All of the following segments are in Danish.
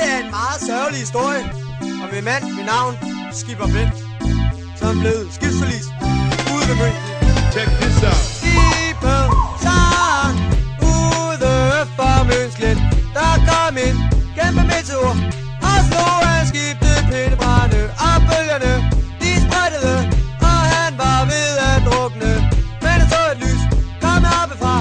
Dette er en meget sørgelig historie om en mand ved navn Skipper Bent, som blev skibsforlis ude ved Møn. Check this out. Skibet sang ude for Mønslet. Der kom en kæmpe meteor og slog af skibet pindebrænde, og bølgerne de sprettede, og han var ved at drukne. Men han så et lys komme oppefra,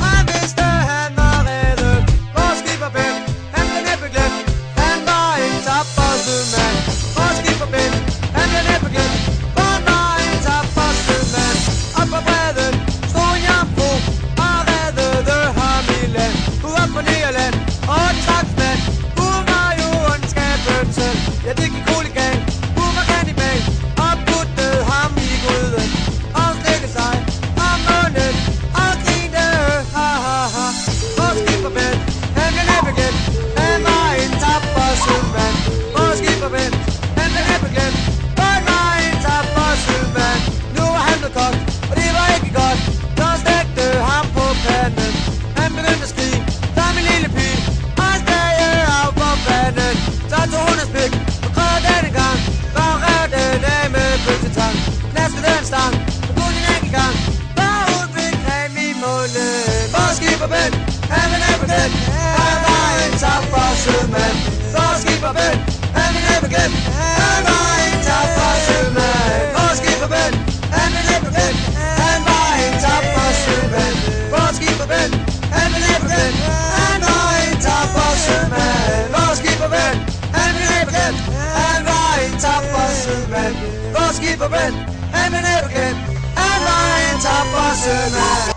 og han vidste han var reddet. Vores Skipper Bent, han blev næppe glemt. Han var en tapper sømand. Vores Skipper Bent, han blev næppe glemt. For han var en tapper sømand. Op på bredden stod en jomfru og reddede ham i land. Hun op på Nederland og den slags mand. Hun var jo ondskabens søn. Ja, det gik huligan. Hun var kannibal og puttede ham i gryden og slikkede sig om munden og grinte. Ha ha ha. Vores Skipper Bent, han blev næppe glemt. Han var en tapper sømand. Vores Skipper Bent, han blev næppe glemt. For han var en tapper sømand. Nu var han blevet kogt, og det var ikke godt. Så stegte ham på panden. Han begyndte at skrige som en lille pige og stegte af på vandet. Så tog hun en spik og prøvede denne gang, og rev den af med pølsetang. Knaskede den stang og tog den enkelt gang, og hun fik creme i munden. Vores Skipper Bent, han blev næppe glemt. Han var en tapper sømand. Vores Skipper Bent, han blev næppe glemt. Han var en tapper sømand. Vores Skipper Bent, han blev næppe glemt. Han var en tapper sømand. Vores Skipper Bent, han blev næppe glemt. Han var en tapper sømand. Vores Skipper Bent, han blev næppe glemt. Han var en tapper sømand. Vores Skipper Bent, han blev næppe glemt. Han var en tapper sømand.